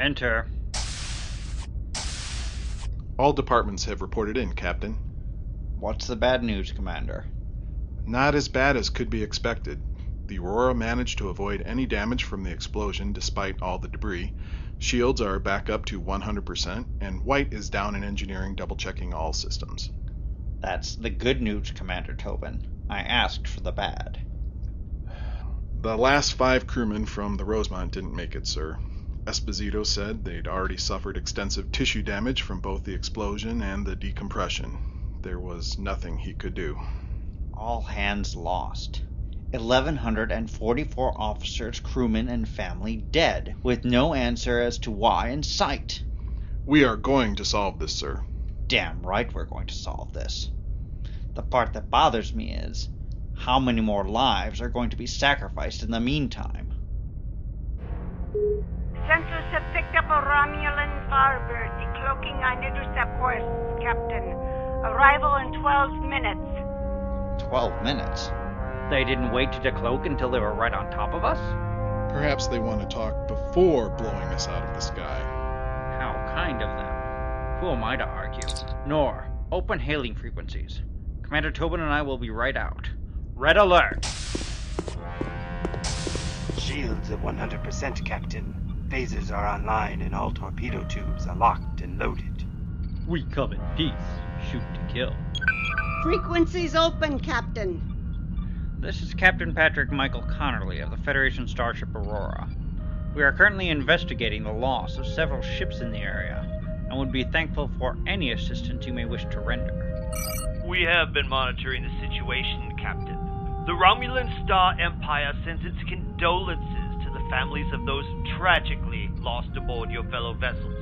Enter. All departments have reported in, Captain. What's the bad news, Commander? Not as bad as could be expected. The Aurora managed to avoid any damage from the explosion despite all the debris. Shields are back up to 100%, and White is down in engineering double-checking all systems. That's the good news, Commander Tobin. I asked for the bad. The last 5 crewmen from the Rosemont didn't make it, sir. Esposito said they'd already suffered extensive tissue damage from both the explosion and the decompression. There was nothing he could do. All hands lost. 1,144 officers, crewmen, and family dead, with no answer as to why in sight. We are going to solve this, sir. Damn right we're going to solve this. The part that bothers me is, how many more lives are going to be sacrificed in the meantime? Sensors have picked up a Romulan Firebird decloaking on intercept course, Captain. Arrival in 12 minutes. 12 minutes? They didn't wait to decloak until they were right on top of us? Perhaps they want to talk before blowing us out of the sky. How kind of them. Who am I to argue? Nor, open hailing frequencies. Commander Tobin and I will be right out. Red alert! Shields at 100%, Captain. Phasers are online and all torpedo tubes are locked and loaded. We come in peace, shoot to kill. Frequencies open, Captain. This is Captain Patrick Michael Connerly of the Federation Starship Aurora. We are currently investigating the loss of several ships in the area, and would be thankful for any assistance you may wish to render. We have been monitoring the situation, Captain. The Romulan Star Empire sends its condolences to the families of those tragically lost aboard your fellow vessels.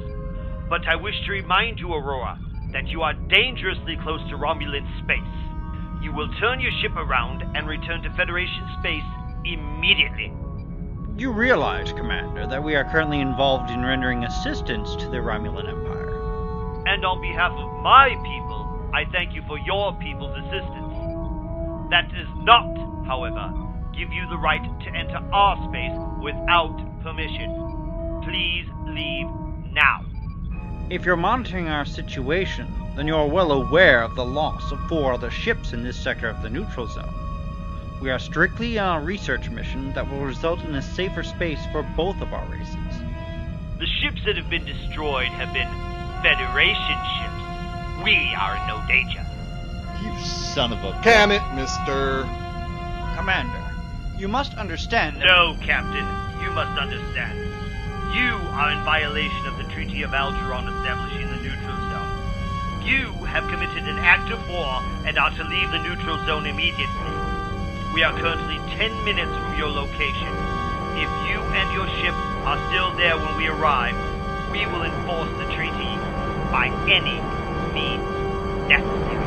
But I wish to remind you, Aurora, that you are dangerously close to Romulan space. You will turn your ship around and return to Federation space immediately. You realize, Commander, that we are currently involved in rendering assistance to the Romulan Empire. And on behalf of my people, I thank you for your people's assistance. That does not, however, give you the right to enter our space without permission. Please leave now. If you're monitoring our situation, then you are well aware of the loss of 4 other ships in this sector of the neutral zone. We are strictly on a research mission that will result in a safer space for both of our races. The ships that have been destroyed have been Federation ships. We are in no danger. You son of a... Can it, mister? Commander, you must understand that... No, Captain, you must understand. You are in violation of the Treaty of Algeron establishing the neutral zone. You have committed an act of war and are to leave the neutral zone immediately. We are currently 10 minutes from your location. If you and your ship are still there when we arrive, we will enforce the treaty by any means necessary.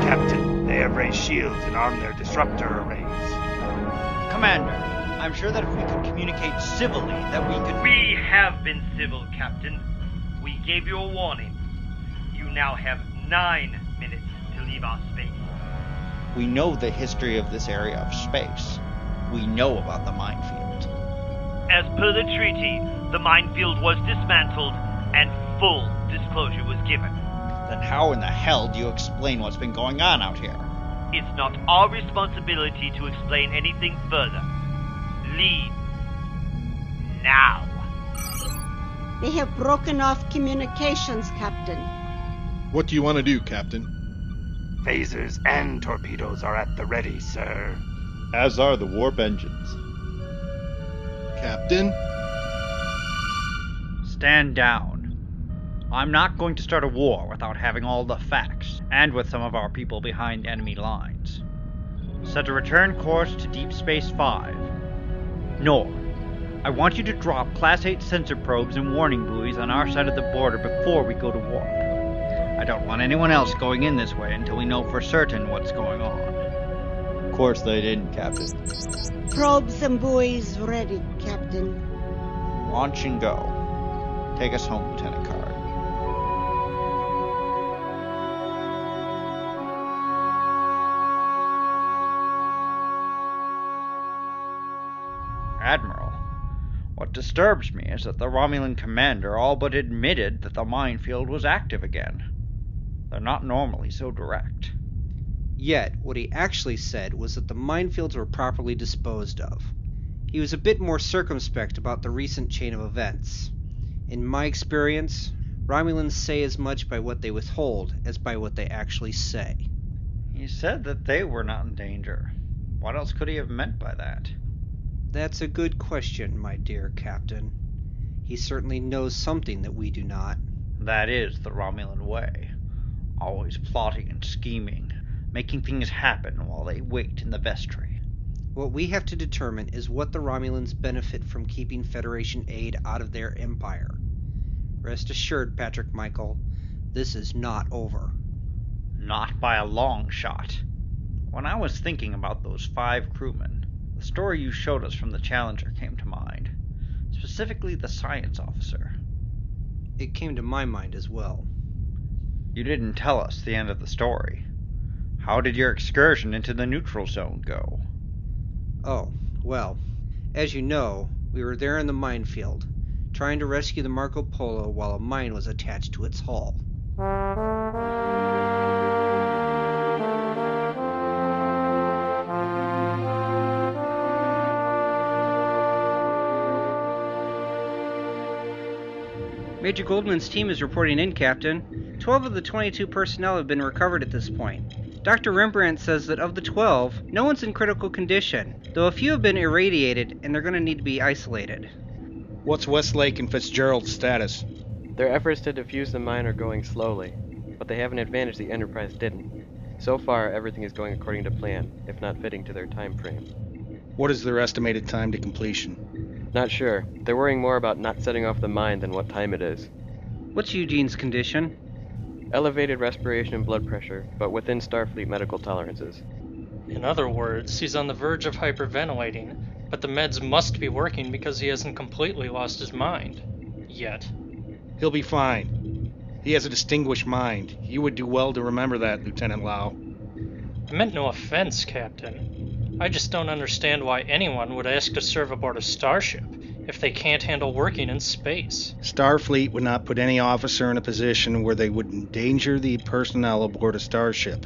Captain, they have raised shields and armed their disruptor arrays. Commander, I'm sure that if we could communicate civilly, that we could... We have been civil, Captain. We gave you a warning. You now have 9 minutes to leave our space. We know the history of this area of space. We know about the minefield. As per the treaty, the minefield was dismantled and full disclosure was given. Then how in the hell do you explain what's been going on out here? It's not our responsibility to explain anything further. Leave. Now. They have broken off communications, Captain. What do you want to do, Captain? Phasers and torpedoes are at the ready, sir. As are the warp engines. Captain? Stand down. I'm not going to start a war without having all the facts, and with some of our people behind enemy lines. Set a return course to Deep Space 5. Nor, I want you to drop Class 8 sensor probes and warning buoys on our side of the border before we go to warp. I don't want anyone else going in this way until we know for certain what's going on. Of course they didn't, Captain. Probes and buoys ready, Captain. Launch and go. Take us home, Lieutenant Card. Admiral, what disturbs me is that the Romulan commander all but admitted that the minefield was active again. They're not normally so direct. Yet, what he actually said was that the minefields were properly disposed of. He was a bit more circumspect about the recent chain of events. In my experience, Romulans say as much by what they withhold as by what they actually say. He said that they were not in danger. What else could he have meant by that? That's a good question, my dear Captain. He certainly knows something that we do not. That is the Romulan way. Always plotting and scheming, making things happen while they wait in the vestry. What we have to determine is what the Romulans benefit from keeping Federation aid out of their empire. Rest assured, Patrick Michael, this is not over. Not by a long shot. When I was thinking about those 5 crewmen, the story you showed us from the Challenger came to mind. Specifically the science officer. It came to my mind as well. You didn't tell us the end of the story. How did your excursion into the neutral zone go? Oh, well, as you know, we were there in the minefield, trying to rescue the Marco Polo while a mine was attached to its hull. Major Goldman's team is reporting in, Captain. 12 of the 22 personnel have been recovered at this point. Dr. Rembrandt says that of the 12, no one's in critical condition, though a few have been irradiated and they're going to need to be isolated. What's Westlake and Fitzgerald's status? Their efforts to defuse the mine are going slowly, but they have an advantage the Enterprise didn't. So far, everything is going according to plan, if not fitting to their time frame. What is their estimated time to completion? Not sure. They're worrying more about not setting off the mine than what time it is. What's Eugene's condition? Elevated respiration and blood pressure, but within Starfleet medical tolerances. In other words, he's on the verge of hyperventilating, but the meds must be working because he hasn't completely lost his mind. Yet. He'll be fine. He has a distinguished mind. You would do well to remember that, Lieutenant Lau. I meant no offense, Captain. I just don't understand why anyone would ask to serve aboard a starship if they can't handle working in space. Starfleet would not put any officer in a position where they would endanger the personnel aboard a starship.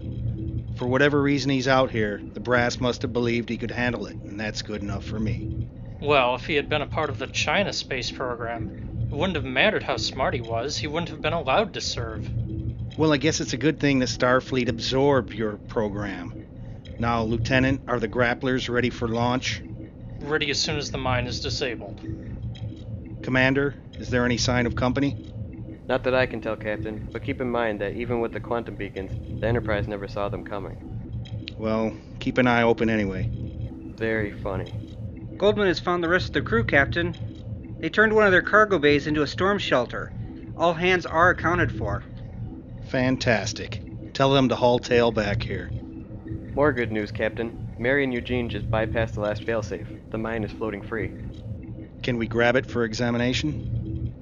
For whatever reason he's out here, the brass must have believed he could handle it, and that's good enough for me. Well, if he had been a part of the China space program, it wouldn't have mattered how smart he was. He wouldn't have been allowed to serve. Well, I guess it's a good thing that Starfleet absorbed your program. Now, Lieutenant, are the grapplers ready for launch? Ready as soon as the mine is disabled. Commander, is there any sign of company? Not that I can tell, Captain, but keep in mind that even with the quantum beacons, the Enterprise never saw them coming. Well, keep an eye open anyway. Very funny. Goldman has found the rest of the crew, Captain. They turned one of their cargo bays into a storm shelter. All hands are accounted for. Fantastic. Tell them to haul tail back here. More good news, Captain. Mary and Eugene just bypassed the last failsafe. The mine is floating free. Can we grab it for examination?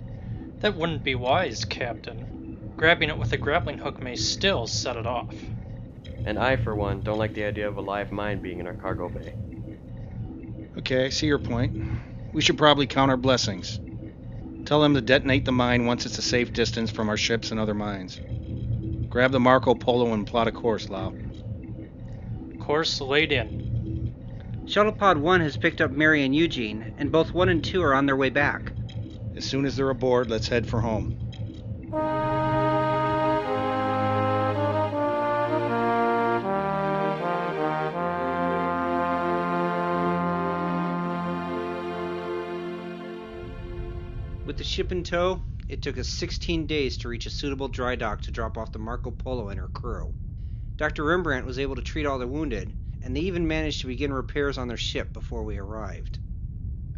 That wouldn't be wise, Captain. Grabbing it with a grappling hook may still set it off. And I, for one, don't like the idea of a live mine being in our cargo bay. Okay, I see your point. We should probably count our blessings. Tell them to detonate the mine once it's a safe distance from our ships and other mines. Grab the Marco Polo and plot a course, Lau. Course laid in. Shuttlepod 1 has picked up Mary and Eugene, and both 1 and 2 are on their way back. As soon as they're aboard, let's head for home. With the ship in tow, it took us 16 days to reach a suitable dry dock to drop off the Marco Polo and her crew. Dr. Rembrandt was able to treat all the wounded, and they even managed to begin repairs on their ship before we arrived.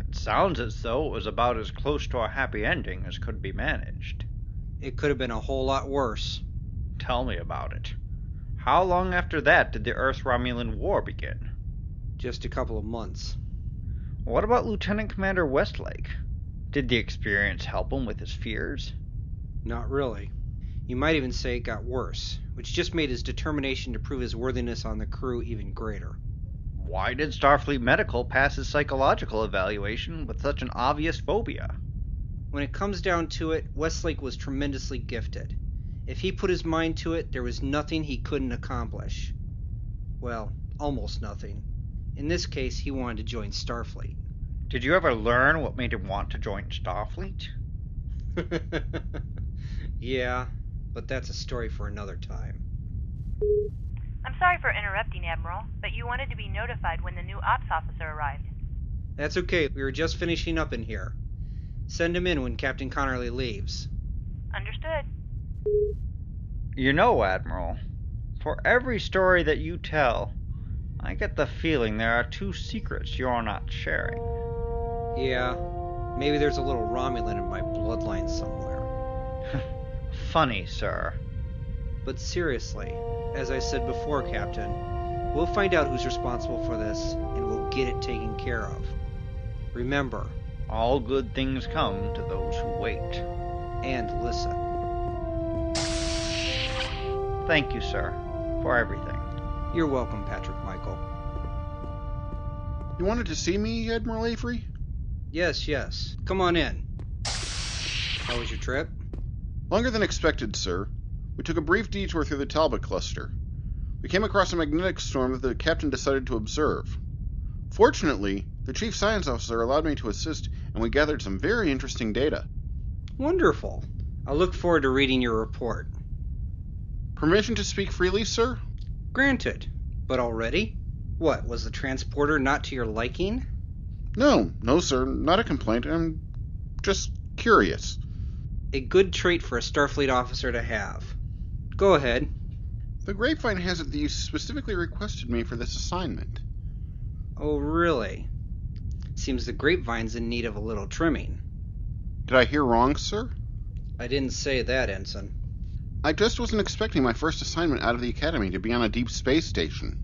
It sounds as though it was about as close to a happy ending as could be managed. It could have been a whole lot worse. Tell me about it. How long after that did the Earth-Romulan War begin? Just a couple of months. What about Lieutenant Commander Westlake? Did the experience help him with his fears? Not really. You might even say it got worse, which just made his determination to prove his worthiness on the crew even greater. Why did Starfleet Medical pass his psychological evaluation with such an obvious phobia? When it comes down to it, Westlake was tremendously gifted. If he put his mind to it, there was nothing he couldn't accomplish. Well, almost nothing. In this case, he wanted to join Starfleet. Did you ever learn what made him want to join Starfleet? Yeah, but that's a story for another time. I'm sorry for interrupting, Admiral, but you wanted to be notified when the new ops officer arrived. That's okay, we were just finishing up in here. Send him in when Captain Connerly leaves. Understood. You know, Admiral, for every story that you tell, I get the feeling there are 2 secrets you're not sharing. Yeah, maybe there's a little Romulan in my bloodline somewhere. Funny, sir. But seriously, as I said before, Captain, we'll find out who's responsible for this, and we'll get it taken care of. Remember, all good things come to those who wait. And listen. Thank you, sir, for everything. You're welcome, Patrick Michael. You wanted to see me, Admiral Avery? Yes. Come on in. How was your trip? Longer than expected, sir. We took a brief detour through the Talbot cluster. We came across a magnetic storm that the captain decided to observe. Fortunately, the chief science officer allowed me to assist, and we gathered some very interesting data. Wonderful. I'll look forward to reading your report. Permission to speak freely, sir? Granted. But already? What, was the transporter not to your liking? No, sir. Not a complaint. I'm just curious. A good trait for a Starfleet officer to have. Go ahead. The grapevine has it that you specifically requested me for this assignment. Oh, really? Seems the grapevine's in need of a little trimming. Did I hear wrong, sir? I didn't say that, Ensign. I just wasn't expecting my first assignment out of the Academy to be on a deep space station.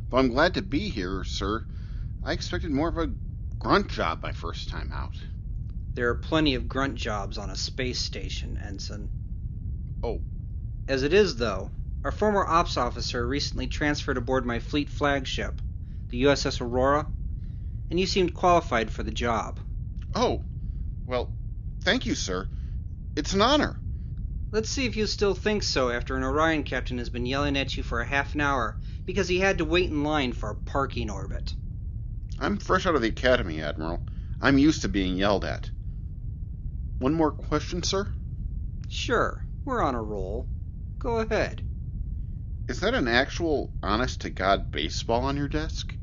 Though I'm glad to be here, sir, I expected more of a grunt job my first time out. There are plenty of grunt jobs on a space station, Ensign. Oh. As it is, though, our former ops officer recently transferred aboard my fleet flagship, the USS Aurora, and you seemed qualified for the job. Oh, well, thank you, sir. It's an honor. Let's see if you still think so after an Orion captain has been yelling at you for a half an hour because he had to wait in line for a parking orbit. I'm fresh out of the Academy, Admiral. I'm used to being yelled at. One more question, sir? Sure, we're on a roll. Go ahead. Is that an actual, honest-to-God baseball on your desk?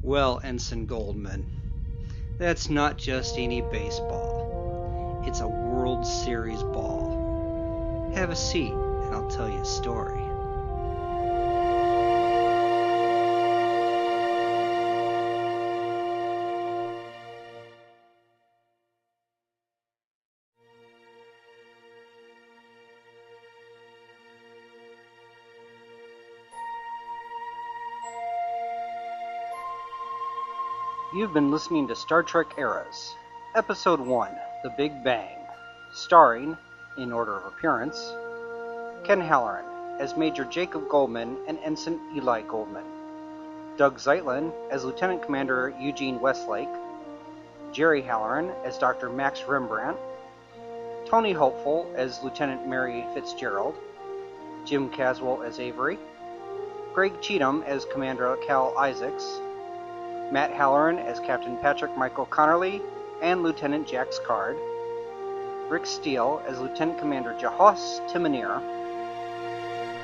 Well, Ensign Goldman, that's not just any baseball. It's a World Series ball. Have a seat, and I'll tell you a story. You've been listening to Star Trek Eras, Episode 1, The Big Bang, starring, in order of appearance, Ken Halloran as Major Jacob Goldman and Ensign Eli Goldman, Doug Zeitlin as Lieutenant Commander Eugene Westlake, Jerry Halloran as Dr. Max Rembrandt, Tony Hopeful as Lieutenant Mary Fitzgerald, Jim Caswell as Avery, Greg Cheatham as Commander Cal Isaacs, Matt Halloran as Captain Patrick Michael Connerly and Lieutenant Jax Card, Rick Steele as Lieutenant Commander Jahos Timonir,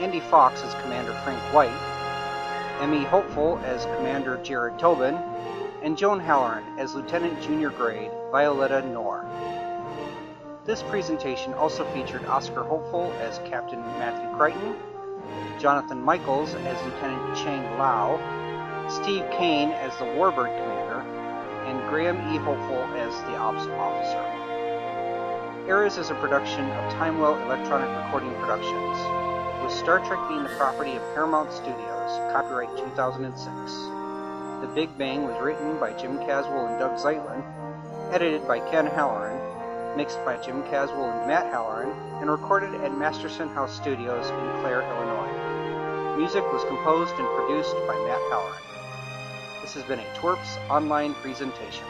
Andy Fox as Commander Frank White, Emmy Hopeful as Commander Jared Tobin, and Joan Halloran as Lieutenant Junior Grade Violetta Knorr. This presentation also featured Oscar Hopeful as Captain Matthew Crichton, Jonathan Michaels as Lieutenant Chang Lao, Steve Kane as the Warbird Commander, and Graham E. Hopeful as the Ops Officer. Eras is a production of Timewell Electronic Recording Productions, with Star Trek being the property of Paramount Studios, copyright 2006. The Big Bang was written by Jim Caswell and Doug Zeitlin, edited by Ken Halloran, mixed by Jim Caswell and Matt Halloran, and recorded at Masterson House Studios in Clare, Illinois. Music was composed and produced by Matt Halloran. This has been a Twerps online presentation.